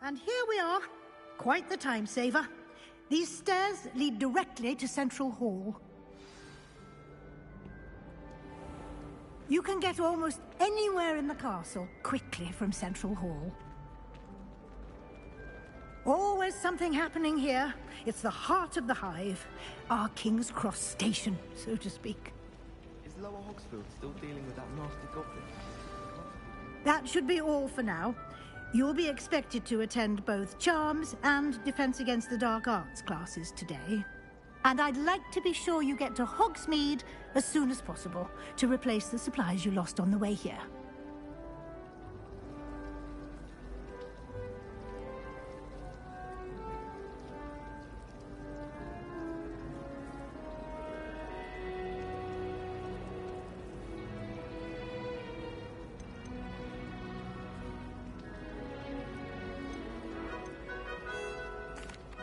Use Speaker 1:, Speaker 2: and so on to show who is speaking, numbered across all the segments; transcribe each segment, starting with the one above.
Speaker 1: And here we are. Quite the time saver. These stairs lead directly to Central Hall. You can get almost anywhere in the castle quickly from Central Hall. Always something happening here. It's the heart of the hive. Our King's Cross station, so to speak.
Speaker 2: Is Lower Hogsfield still dealing with that nasty goblin?
Speaker 1: That should be all for now. You'll be expected to attend both Charms and Defense Against the Dark Arts classes today. And I'd like to be sure you get to Hogsmeade as soon as possible to replace the supplies you lost on the way here.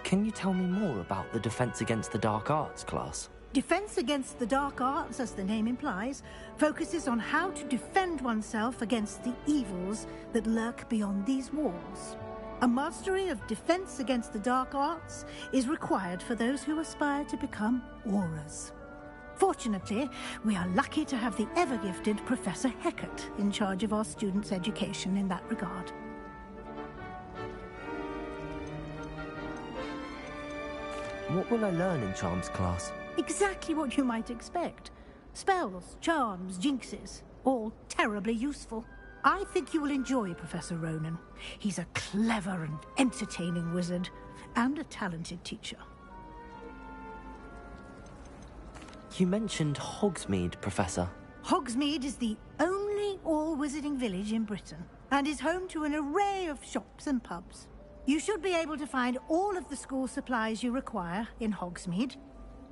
Speaker 3: Can you tell me more about the Defense Against the Dark Arts class?
Speaker 1: Defense Against the Dark Arts, as the name implies, focuses on how to defend oneself against the evils that lurk beyond these walls. A mastery of Defense Against the Dark Arts is required for those who aspire to become Aurors. Fortunately, we are lucky to have the ever-gifted Professor Hecat in charge of our students' education in that regard.
Speaker 3: What will I learn in Charms class?
Speaker 1: Exactly what you might expect. Spells, charms, jinxes, all terribly useful. I think you will enjoy Professor Ronan. He's a clever and entertaining wizard, and a talented teacher.
Speaker 3: You mentioned Hogsmeade, Professor.
Speaker 1: Hogsmeade is the only all-wizarding village in Britain, and is home to an array of shops and pubs. You should be able to find all of the school supplies you require in Hogsmeade.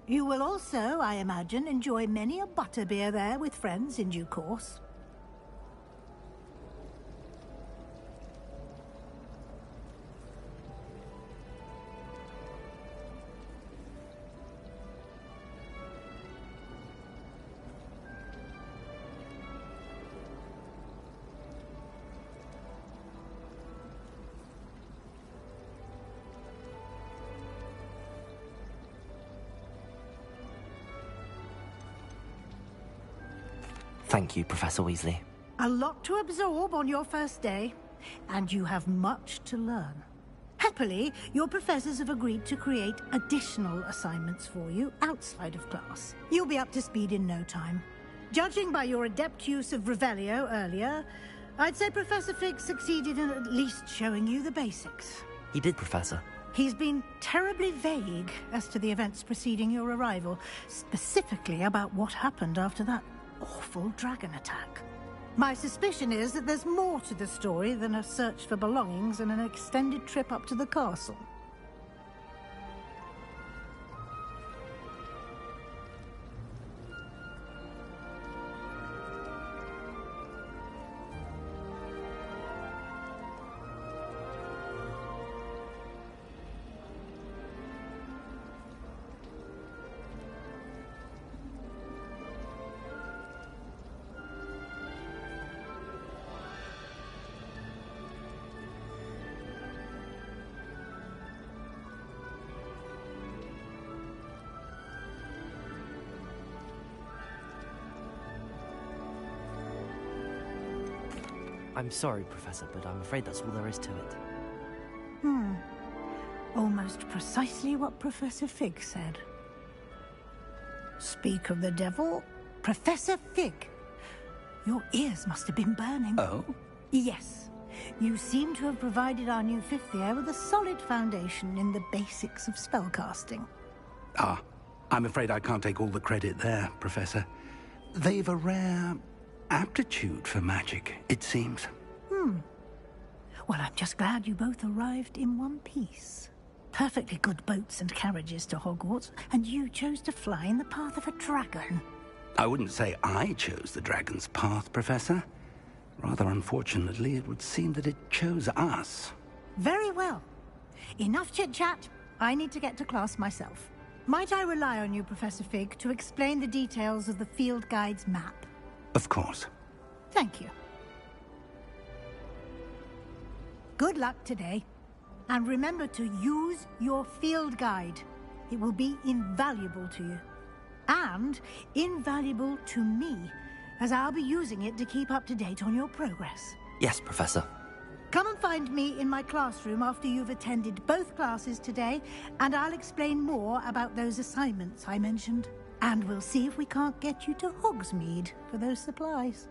Speaker 1: You will also, I imagine, enjoy many a butterbeer there with friends in due course.
Speaker 3: Thank you, Professor Weasley.
Speaker 1: A lot to absorb on your first day, and you have much to learn. Happily, your professors have agreed to create additional assignments for you outside of class. You'll be up to speed in no time. Judging by your adept use of Revelio earlier, I'd say Professor Fig succeeded in at least showing you the basics.
Speaker 3: He did, Professor.
Speaker 1: He's been terribly vague as to the events preceding your arrival, specifically about what happened after that awful dragon attack. My suspicion is that there's more to the story than a search for belongings and an extended trip up to the castle.
Speaker 3: I'm sorry, Professor, but I'm afraid that's all there is to it.
Speaker 1: Almost precisely what Professor Fig said. Speak of the devil, Professor Fig. Your ears must have been burning.
Speaker 4: Oh?
Speaker 1: Yes. You seem to have provided our new fifth year with a solid foundation in the basics of spellcasting.
Speaker 4: Ah, I'm afraid I can't take all the credit there, Professor. They've a rare aptitude for magic, it seems.
Speaker 1: Well, I'm just glad you both arrived in one piece. Perfectly good boats and carriages to Hogwarts, and you chose to fly in the path of a dragon.
Speaker 4: I wouldn't say I chose the dragon's path, Professor. Rather unfortunately, it would seem that it chose us.
Speaker 1: Very well. Enough chit-chat. I need to get to class myself. Might I rely on you, Professor Fig, to explain the details of the field guide's map?
Speaker 4: Of course.
Speaker 1: Thank you. Good luck today. And remember to use your field guide. It will be invaluable to you. And invaluable to me, as I'll be using it to keep up to date on your progress.
Speaker 3: Yes, Professor.
Speaker 1: Come and find me in my classroom after you've attended both classes today, and I'll explain more about those assignments I mentioned. And we'll see if we can't get you to Hogsmeade for those supplies.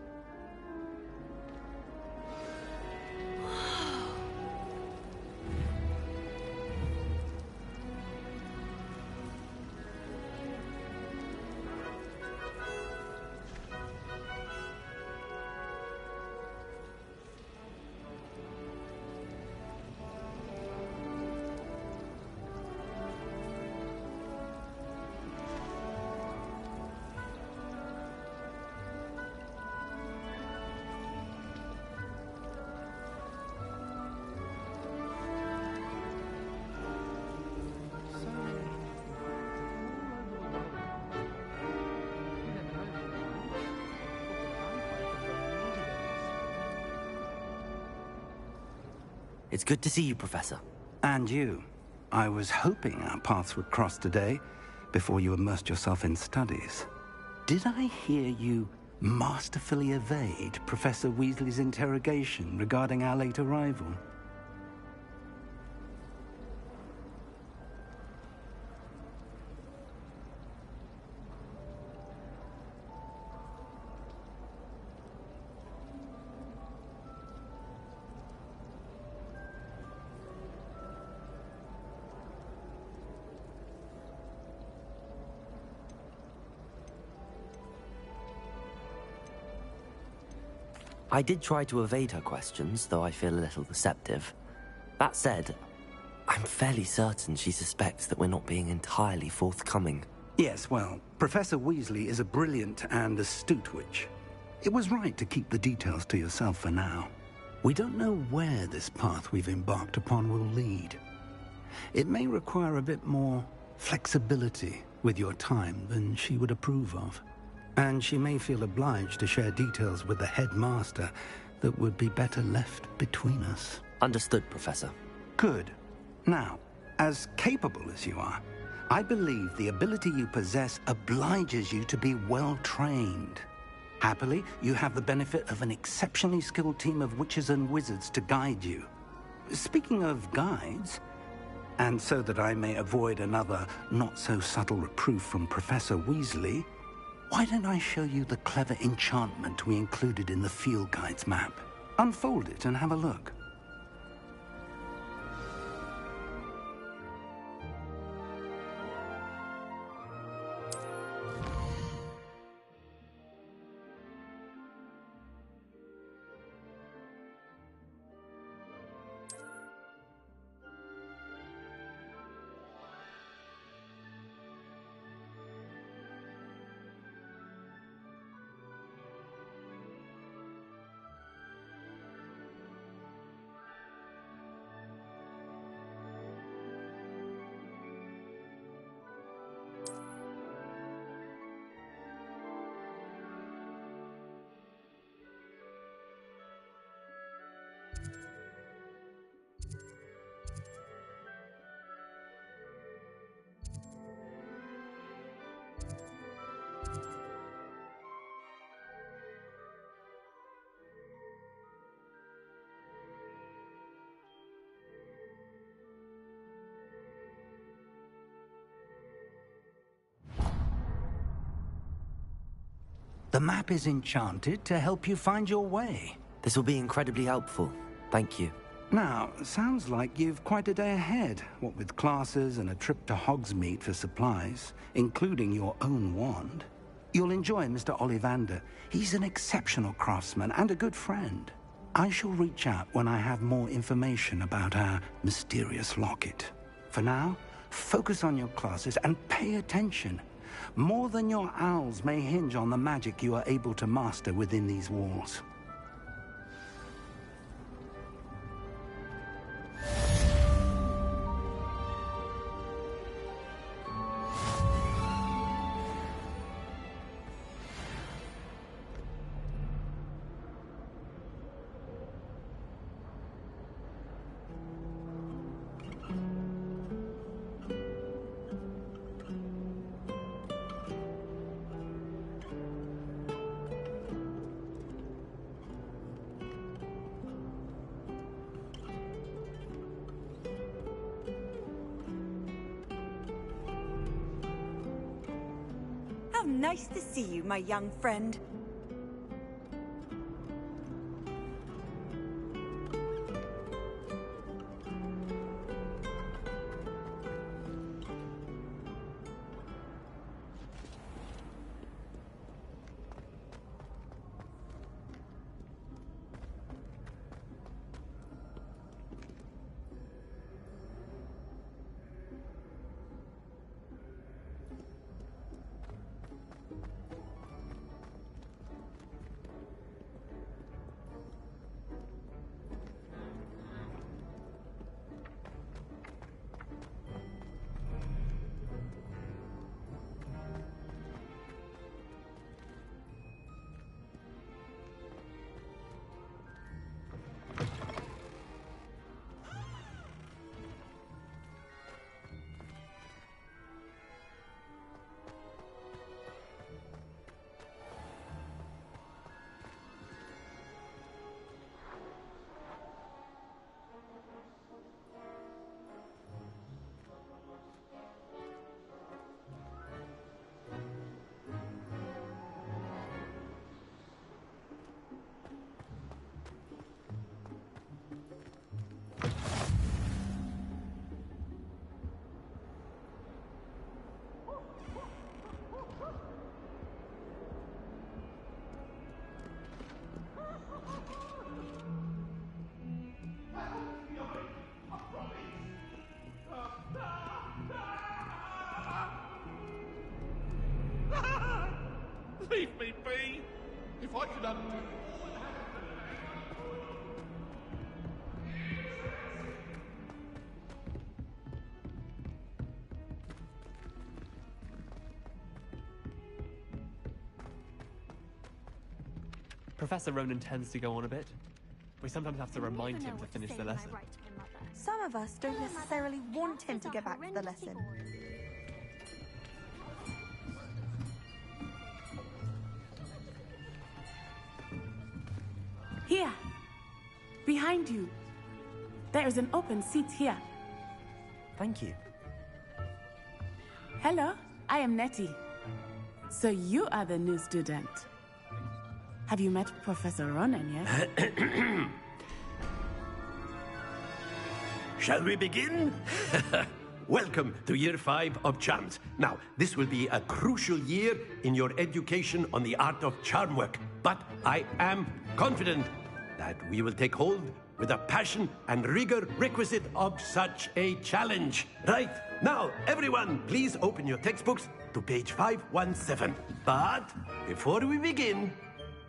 Speaker 3: It's good to see you, Professor.
Speaker 4: And you. I was hoping our paths would cross today, before you immersed yourself in studies. Did I hear you masterfully evade Professor Weasley's interrogation regarding our late arrival?
Speaker 3: I did try to evade her questions, though I feel a little deceptive. That said, I'm fairly certain she suspects that we're not being entirely forthcoming.
Speaker 4: Yes, well, Professor Weasley is a brilliant and astute witch. It was right to keep the details to yourself for now. We don't know where this path we've embarked upon will lead. It may require a bit more flexibility with your time than she would approve of. And she may feel obliged to share details with the headmaster that would be better left between us.
Speaker 3: Understood, Professor.
Speaker 4: Good. Now, as capable as you are, I believe the ability you possess obliges you to be well-trained. Happily, you have the benefit of an exceptionally skilled team of witches and wizards to guide you. Speaking of guides, and so that I may avoid another not-so-subtle reproof from Professor Weasley, why don't I show you the clever enchantment we included in the field guide's map? Unfold it and have a look. The map is enchanted to help you find your way.
Speaker 3: This will be incredibly helpful. Thank you.
Speaker 4: Now, sounds like you've quite a day ahead, what with classes and a trip to Hogsmeade for supplies, including your own wand. You'll enjoy Mr. Ollivander. He's an exceptional craftsman and a good friend. I shall reach out when I have more information about our mysterious locket. For now, focus on your classes and pay attention. More than your owls may hinge on the magic you are able to master within these walls.
Speaker 5: How nice to see you, my young friend.
Speaker 6: Leave me be! If I could undo...
Speaker 2: Professor Ronan tends to go on a bit. We sometimes have to remind him to finish the lesson.
Speaker 7: Some of us don't necessarily want him to get back to the lesson.
Speaker 8: Here, behind you. There is an open seat here.
Speaker 3: Thank you.
Speaker 8: Hello, I am Nettie. So you are the new student. Have you met Professor Ronan yet?
Speaker 9: Shall we begin? Welcome to Year 5 of Charms. Now, this will be a crucial year in your education on the art of charm work. But I am confident that we will take hold with the passion and rigor requisite of such a challenge. Right, now, everyone, please open your textbooks to page 517. But before we begin,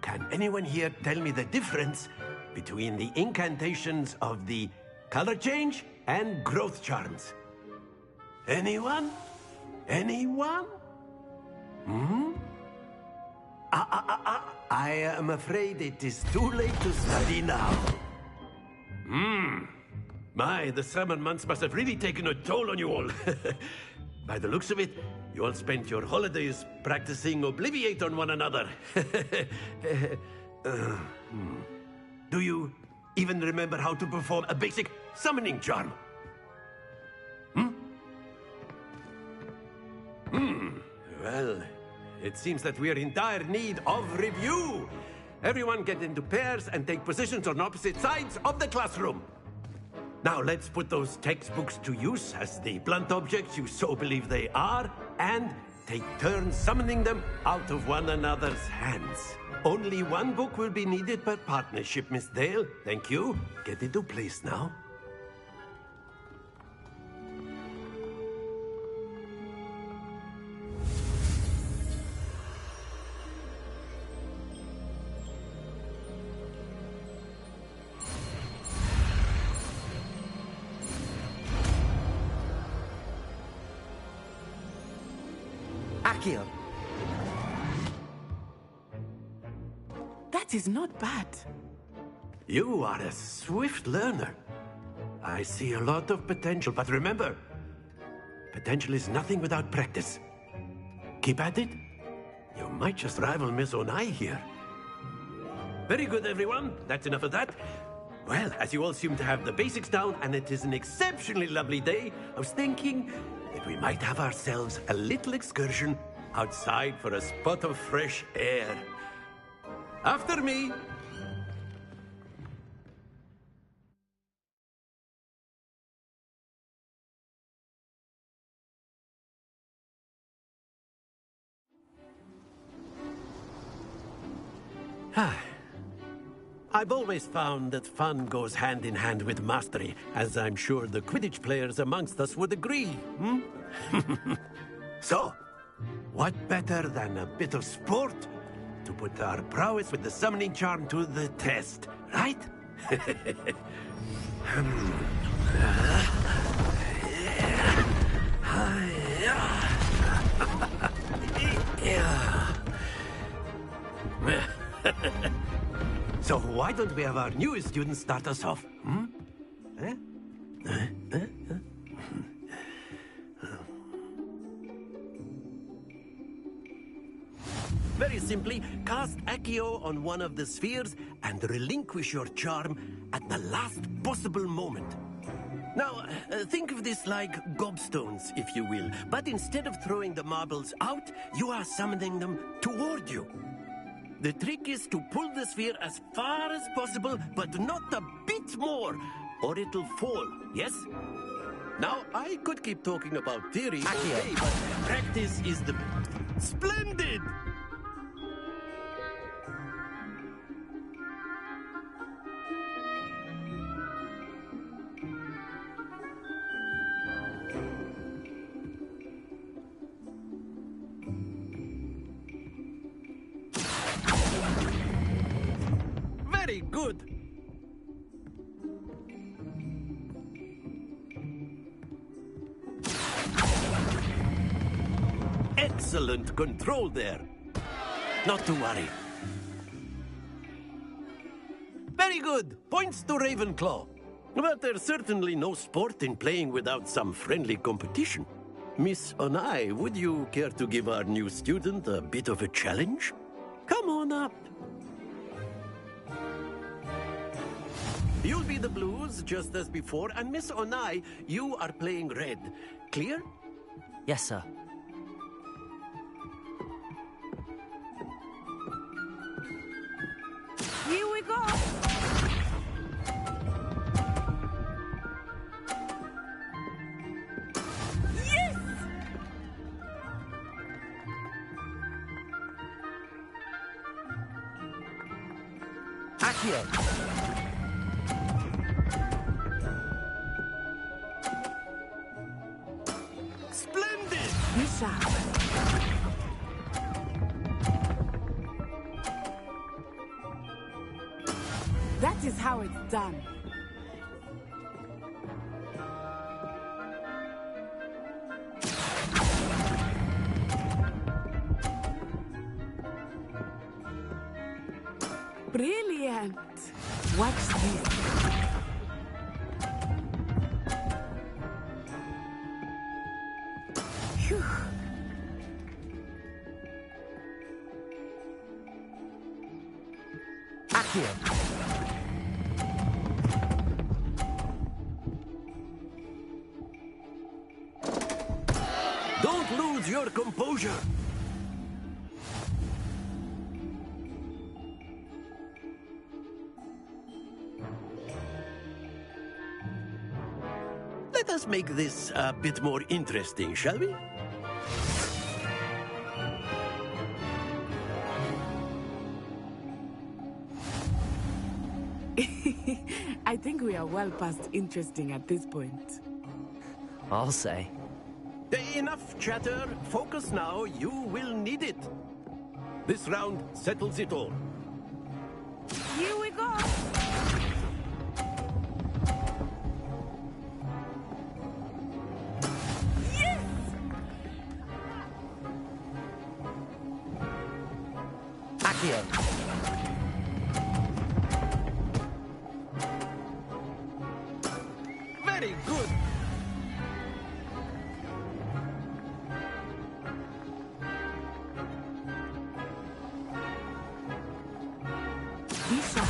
Speaker 9: can anyone here tell me the difference between the incantations of the color change and growth charms? Anyone? Anyone? I am afraid it is too late to study now. My, the summer months must have really taken a toll on you all. By the looks of it, you all spent your holidays practicing Obliviate on one another. Do you even remember how to perform a basic summoning charm? Well, it seems that we are in dire need of review. Everyone get into pairs and take positions on opposite sides of the classroom. Now let's put those textbooks to use as the blunt objects you so believe they are, and take turns summoning them out of one another's hands. Only one book will be needed per partnership, Miss Dale. Thank you. Get into place now.
Speaker 3: Accio.
Speaker 8: That is not bad.
Speaker 9: You are a swift learner. I see a lot of potential, but remember, potential is nothing without practice. Keep at it. You might just rival Miss Onai here. Very good, everyone. That's enough of that. Well, as you all seem to have the basics down, and it is an exceptionally lovely day, I was thinking that we might have ourselves a little excursion outside for a spot of fresh air. After me. I've always found that fun goes hand in hand with mastery, as I'm sure the Quidditch players amongst us would agree, hmm? So, what better than a bit of sport to put our prowess with the summoning charm to the test, right? So why don't we have our newest student start us off? Hmm? Very simply, cast Accio on one of the spheres and relinquish your charm at the last possible moment. Now, think of this like gobstones, if you will, but instead of throwing the marbles out, you are summoning them toward you. The trick is to pull the sphere as far as possible, but not a bit more, or it'll fall, yes? Now, I could keep talking about theory all day, but practice is the... Splendid! Very good. Excellent control there. Not to worry. Very good. Points to Ravenclaw. But there's certainly no sport in playing without some friendly competition. Miss Onai, would you care to give our new student a bit of a challenge? Come on up. You'll be the blues, just as before, and Miss Onai, you are playing red. Clear?
Speaker 3: Yes, sir.
Speaker 7: Here we go! Yes!
Speaker 3: Accio!
Speaker 9: Splendid!
Speaker 8: Be sharp. That is how it's done. Brilliant! Watch this. Phew.
Speaker 3: Accio!
Speaker 9: Don't lose your composure. Let us make this a bit more interesting, shall we?
Speaker 8: I think we are well past interesting at this point.
Speaker 3: I'll say.
Speaker 9: Enough chatter. Focus now. You will need it. This round settles it all.
Speaker 7: Here we go! Yes!
Speaker 3: Accio!
Speaker 9: Very good.
Speaker 8: Be sharp.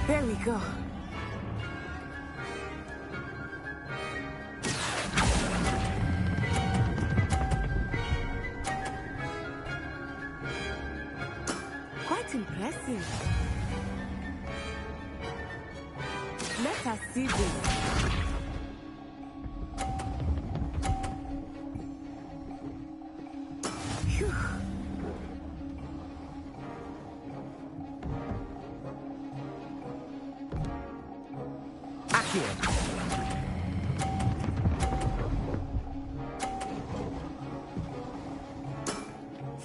Speaker 8: There we go. Amazing! Let us see this. Phew.
Speaker 3: Accio!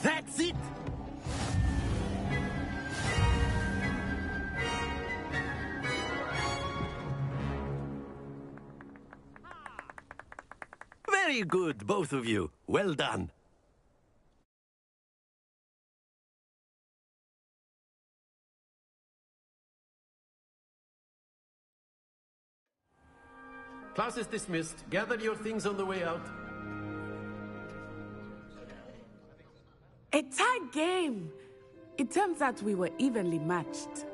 Speaker 9: That's it! Very good, both of you. Well done. Class is dismissed. Gather your things on the way out.
Speaker 8: A tight game! It turns out we were evenly matched.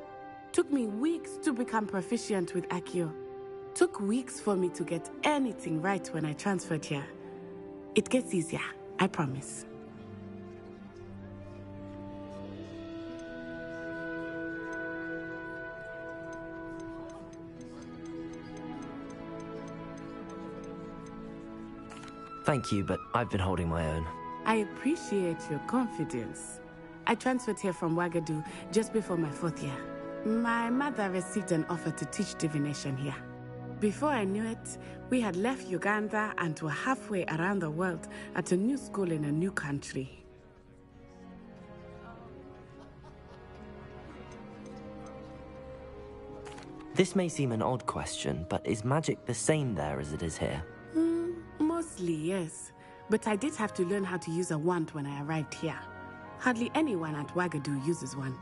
Speaker 8: Took me weeks to become proficient with Accio. Took weeks for me to get anything right when I transferred here. It gets easier, I promise.
Speaker 3: Thank you, but I've been holding my own.
Speaker 8: I appreciate your confidence. I transferred here from Wagadu just before my 4th year. My mother received an offer to teach divination here. Before I knew it, we had left Uganda and were halfway around the world at a new school in a new country.
Speaker 3: This may seem an odd question, but is magic the same there as it is here?
Speaker 8: Mostly, yes. But I did have to learn how to use a wand when I arrived here. Hardly anyone at Wagadu uses one.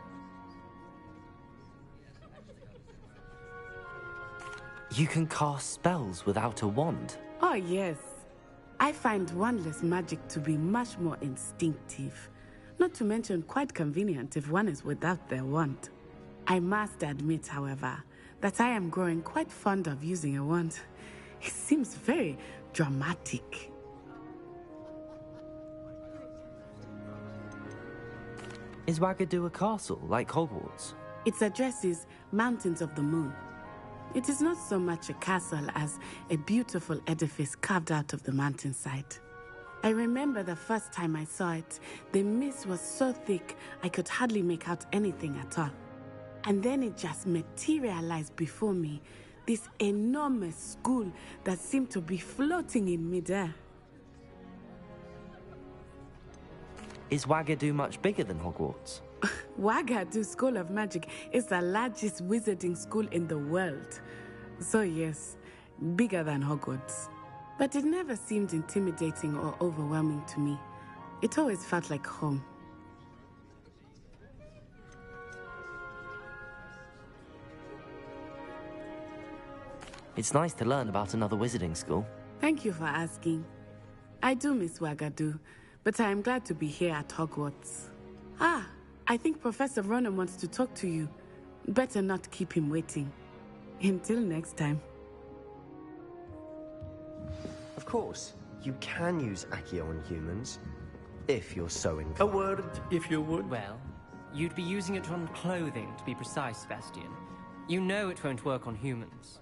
Speaker 3: You can cast spells without a wand?
Speaker 8: Oh, yes. I find wandless magic to be much more instinctive. Not to mention quite convenient if one is without their wand. I must admit, however, that I am growing quite fond of using a wand. It seems very dramatic.
Speaker 3: Is Wagadu a castle, like Hogwarts?
Speaker 8: Its address is Mountains of the Moon. It is not so much a castle as a beautiful edifice carved out of the mountainside. I remember the first time I saw it, the mist was so thick I could hardly make out anything at all. And then it just materialized before me, this enormous school that seemed to be floating in midair.
Speaker 3: Is Wagadu much bigger than Hogwarts?
Speaker 8: Wagadu School of Magic is the largest wizarding school in the world. So yes, bigger than Hogwarts. But it never seemed intimidating or overwhelming to me. It always felt like home.
Speaker 3: It's nice to learn about another wizarding school.
Speaker 8: Thank you for asking. I do miss Wagadu, but I am glad to be here at Hogwarts. Ah, I think Professor Ronan wants to talk to you. Better not keep him waiting. Until next time.
Speaker 10: Of course, you can use Accio on humans, if you're so inclined.
Speaker 9: A word, if you would.
Speaker 11: Well, you'd be using it on clothing, to be precise, Sebastian. You know it won't work on humans.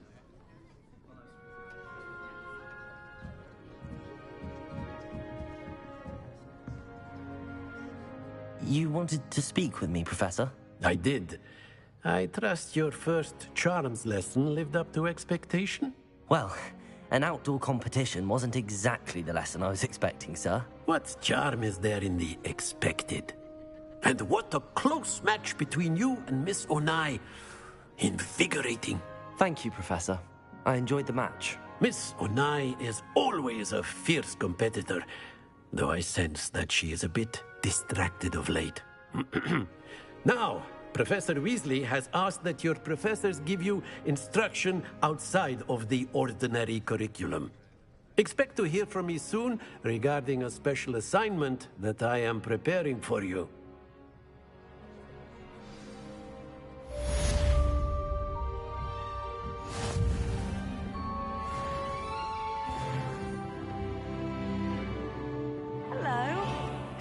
Speaker 3: You wanted to speak with me, Professor?
Speaker 9: I did. I trust your first charms lesson lived up to expectation?
Speaker 3: Well, an outdoor competition wasn't exactly the lesson I was expecting, sir.
Speaker 9: What charm is there in the expected? And what a close match between you and Miss Onai. Invigorating.
Speaker 3: Thank you, Professor. I enjoyed the match.
Speaker 9: Miss Onai is always a fierce competitor, though I sense that she is a bit distracted of late. Now, Professor Weasley has asked that your professors give you instruction outside of the ordinary curriculum. Expect to hear from me soon regarding a special assignment that I am preparing for you.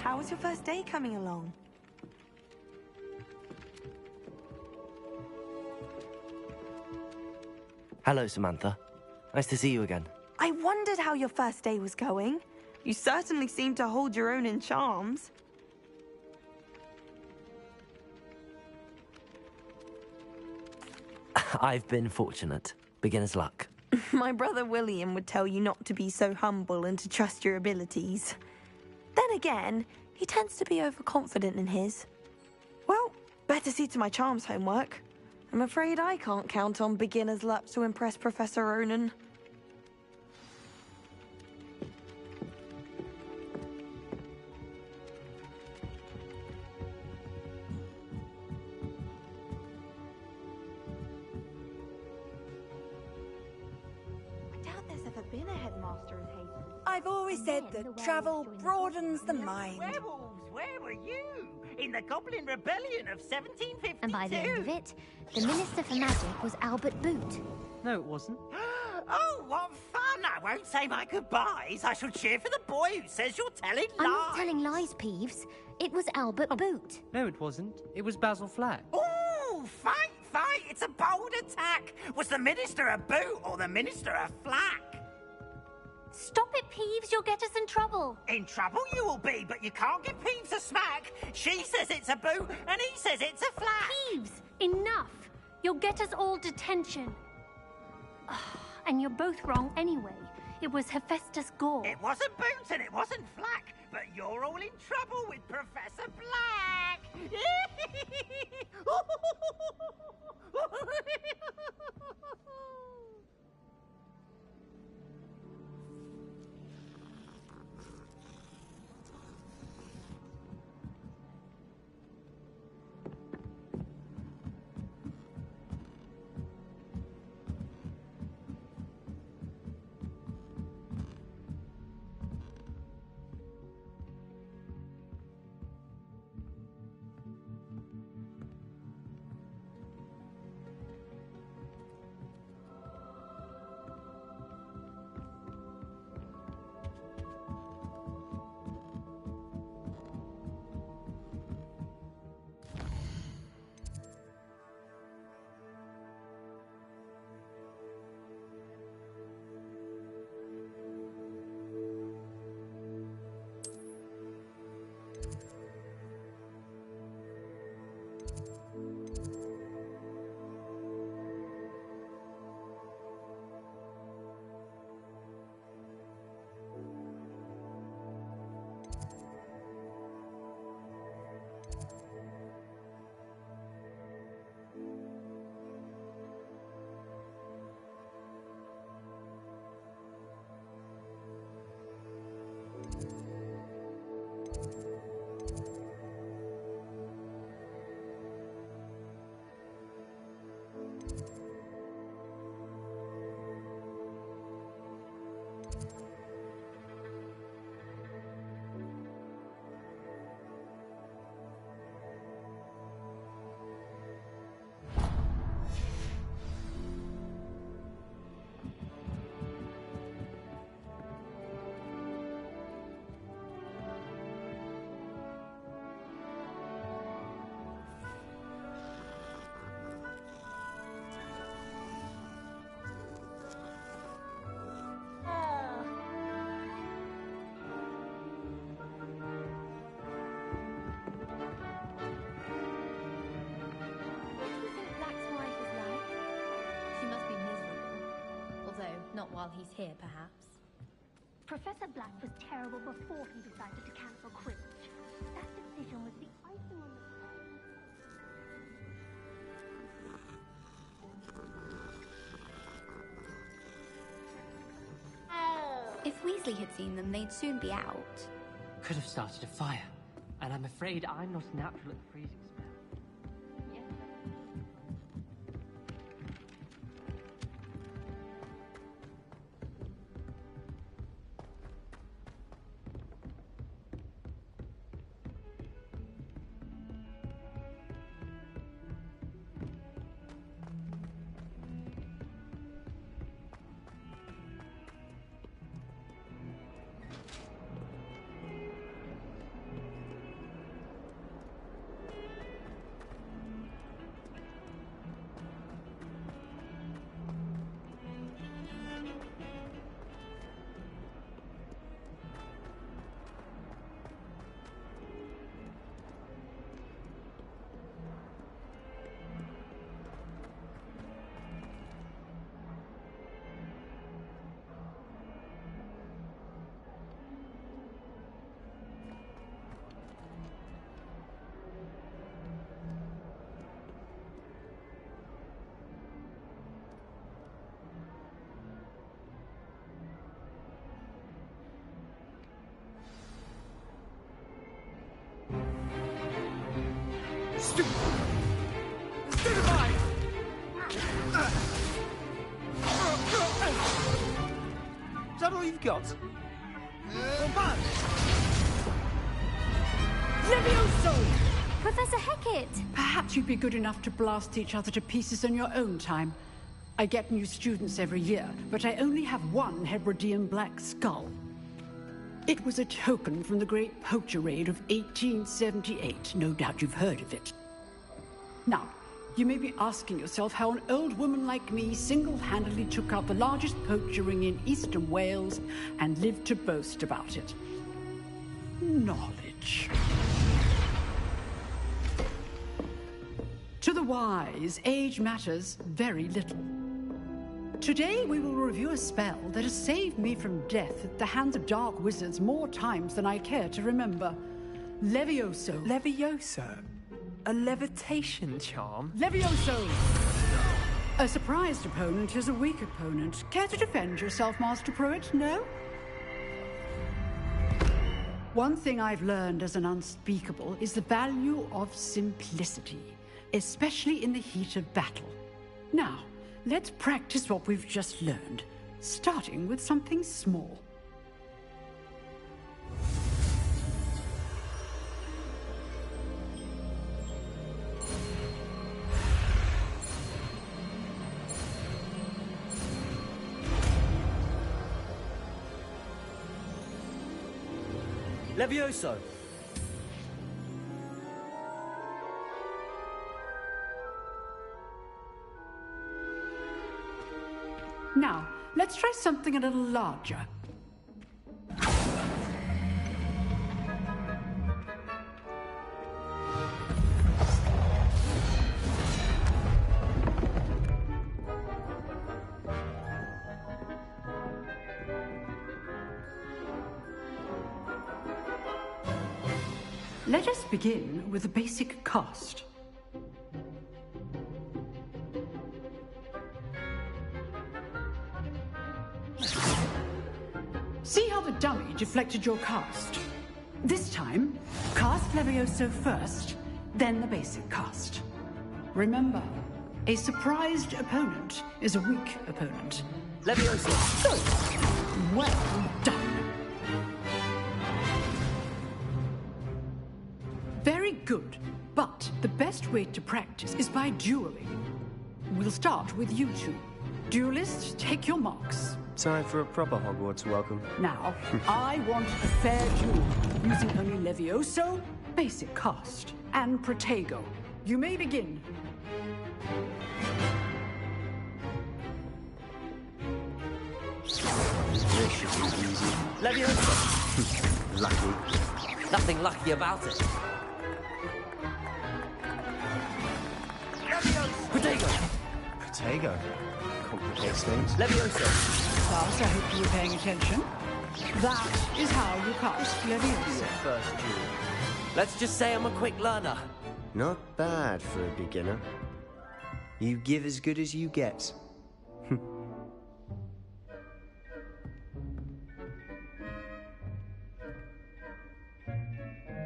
Speaker 7: How was your first day coming along?
Speaker 3: Hello, Samantha. Nice to see you again.
Speaker 7: I wondered how your first day was going. You certainly seem to hold your own in charms.
Speaker 3: I've been fortunate. Beginner's luck.
Speaker 7: My brother William would tell you not to be so humble and to trust your abilities. Then again, he tends to be overconfident in his. Well, better see to my charms homework. I'm afraid I can't count on beginner's luck to impress Professor Ronan.
Speaker 5: I've always said that travel broadens the mind.
Speaker 12: Werewolves, where were you? In the Goblin Rebellion of 1752.
Speaker 13: And by the end of it, the Minister for Magic was Albert Boot.
Speaker 11: No, it wasn't.
Speaker 12: Oh, what fun! I won't say my goodbyes. I shall cheer for the boy who says you're telling lies.
Speaker 13: I'm not telling lies, Peeves. It was Albert Boot.
Speaker 11: No, it wasn't. It was Basil Flack.
Speaker 12: Oh, fight! It's a bold attack. Was the Minister a boot or the Minister a flack?
Speaker 13: Stop it, Peeves. You'll get us in trouble.
Speaker 12: In trouble you will be, but you can't give Peeves a smack. She says it's a boot, and he says it's a flack.
Speaker 13: Peeves, enough. You'll get us all detention. And you're both wrong anyway. It was Hephaestus Gore.
Speaker 12: It wasn't boot and it wasn't flack, but you're all in trouble with Professor Black.
Speaker 13: Not while he's here, perhaps. Professor Black was terrible before he decided to cancel Quidditch. That decision was the icing on the...
Speaker 14: If Weasley had seen them, they'd soon be out.
Speaker 11: Could have started a fire. And I'm afraid I'm not natural at freezing spells.
Speaker 15: Is that all you've got?
Speaker 16: Levioso!
Speaker 13: Professor Hecat!
Speaker 16: Perhaps you'd be good enough to blast each other to pieces in your own time. I get new students every year, but I only have one Hebridean black skull. It was a token from the Great Poacher Raid of 1878. No doubt you've heard of it. Now, you may be asking yourself how an old woman like me single-handedly took out the largest poacher ring in eastern Wales and lived to boast about it. Knowledge. To the wise, age matters very little. Today we will review a spell that has saved me from death at the hands of dark wizards more times than I care to remember. Levioso.
Speaker 2: Levioso? A levitation charm?
Speaker 16: Levioso! A surprised opponent is a weak opponent. Care to defend yourself, Master Pruitt? No? One thing I've learned as an unspeakable is the value of simplicity, especially in the heat of battle. Now, let's practice what we've just learned, starting with something small.
Speaker 3: Levioso!
Speaker 16: Now, let's try something a little larger. Let us begin with the basic cast. See how the dummy deflected your cast? This time, cast Levioso first, then the basic cast. Remember, a surprised opponent is a weak opponent.
Speaker 3: Levioso!
Speaker 16: Good. Well done. Very good, but the best way to practice is by dueling. We'll start with you two. Duelists, take your marks.
Speaker 10: Time for a proper Hogwarts welcome.
Speaker 16: Now, I want a fair duel, using only Levioso, basic cast, and Protego. You may begin.
Speaker 10: This should be easy.
Speaker 3: Levioso!
Speaker 10: Lucky.
Speaker 3: Nothing lucky about it. Protego!
Speaker 10: Protego. Complicates things.
Speaker 3: Levioso!
Speaker 16: Class, I hope you were paying attention. That is how you cast Levioso.
Speaker 10: First duel.
Speaker 3: Let's just say I'm a quick learner.
Speaker 10: Not bad for a beginner. You give as good as you get.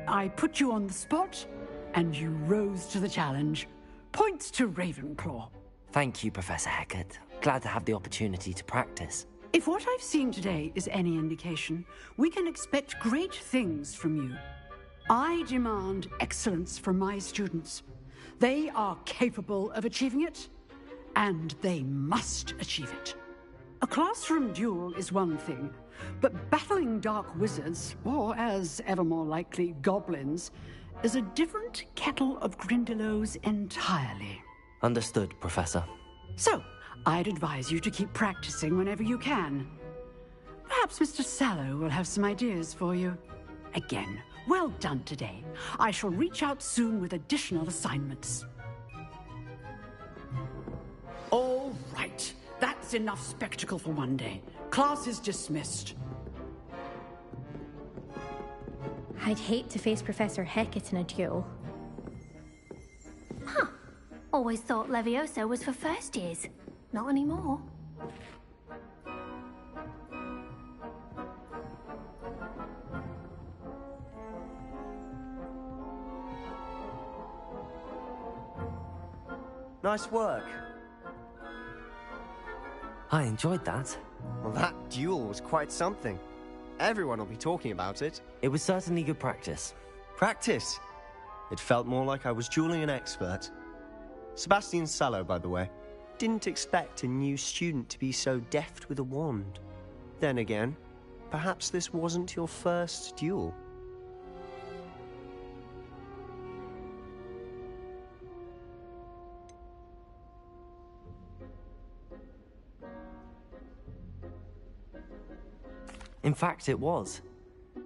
Speaker 16: I put you on the spot, and you rose to the challenge. Points to Ravenclaw.
Speaker 3: Thank you, Professor Hecat. Glad to have the opportunity to practice.
Speaker 16: If what I've seen today is any indication, we can expect great things from you. I demand excellence from my students. They are capable of achieving it, and they must achieve it. A classroom duel is one thing, but battling dark wizards, or as ever more likely, goblins, is a different kettle of Grindylows entirely.
Speaker 3: Understood, Professor.
Speaker 16: So, I'd advise you to keep practicing whenever you can. Perhaps Mr. Sallow will have some ideas for you. Again, well done today. I shall reach out soon with additional assignments. All right. That's enough spectacle for one day. Class is dismissed.
Speaker 13: I'd hate to face Professor Hecat in a duel. Huh. Always thought Levioso was for first years. Not anymore.
Speaker 10: Nice work.
Speaker 3: I enjoyed that.
Speaker 10: Well, that duel was quite something. Everyone will be talking about it.
Speaker 3: It was certainly good practice.
Speaker 10: Practice? It felt more like I was dueling an expert. Sebastian Sallow, by the way. Didn't expect a new student to be so deft with a wand. Then again, perhaps this wasn't your first duel.
Speaker 3: In fact, it was.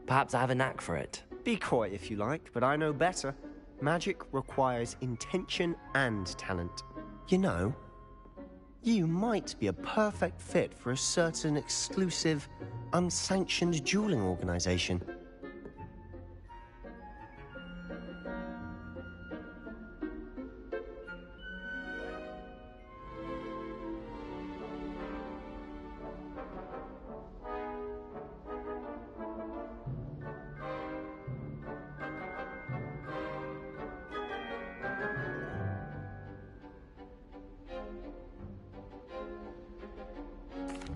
Speaker 3: Perhaps I have a knack for it.
Speaker 10: Be coy if you like, but I know better. Magic requires intention and talent. You know, you might be a perfect fit for a certain exclusive, unsanctioned dueling organization.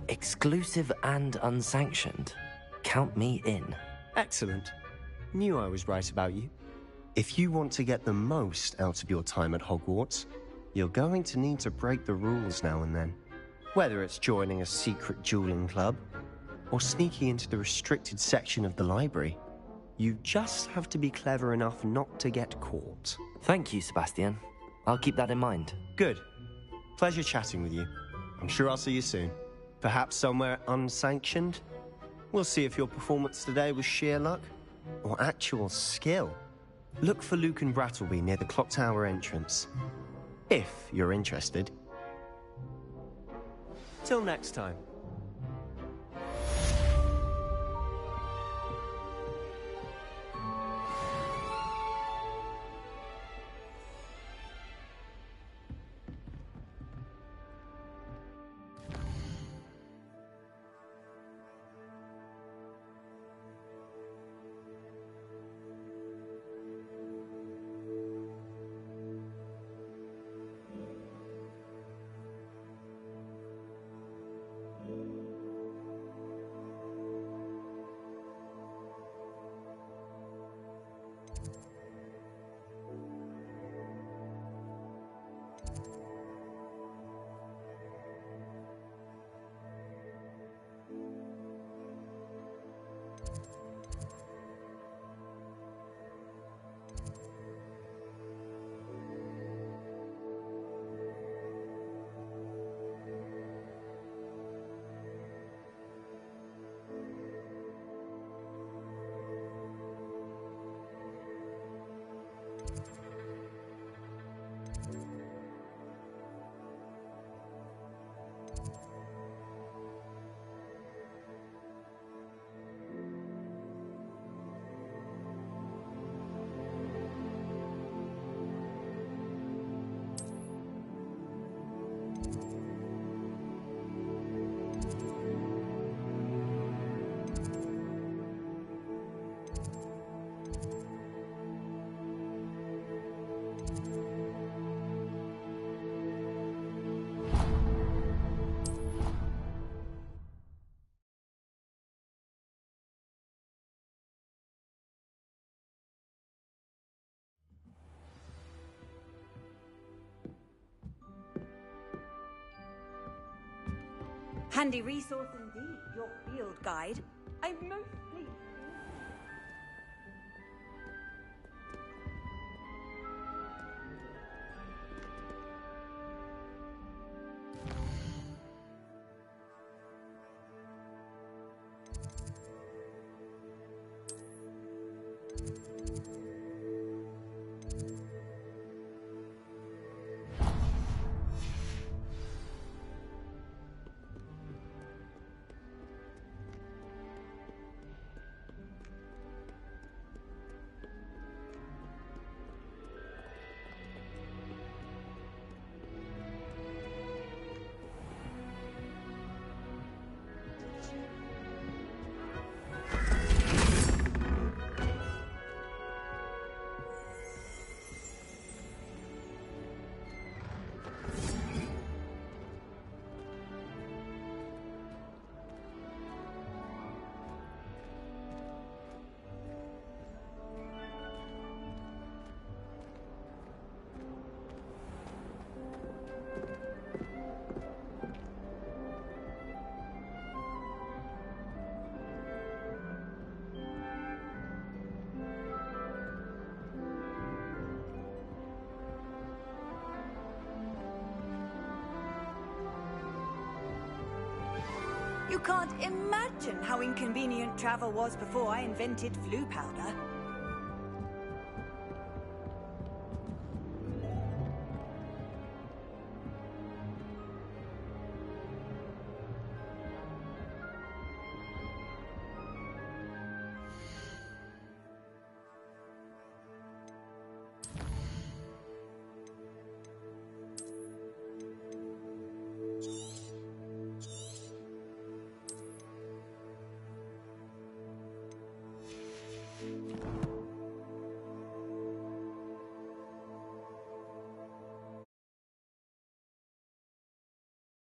Speaker 3: Exclusive and unsanctioned. Count me in.
Speaker 10: Excellent. Knew I was right about you. If you want to get the most out of your time at Hogwarts, you're going to need to break the rules now and then. Whether it's joining a secret dueling club, or sneaking into the restricted section of the library, you just have to be clever enough not to get caught.
Speaker 3: Thank you, Sebastian. I'll keep that in mind.
Speaker 10: Good. Pleasure chatting with you. I'm sure I'll see you soon. Perhaps somewhere unsanctioned? We'll see if your performance today was sheer luck or actual skill. Look for Luke and Brattleby near the clock tower entrance, if you're interested. Till next time.
Speaker 5: Handy resource indeed, your field guide. I'm most pleased. You can't imagine how inconvenient travel was before I invented flu powder.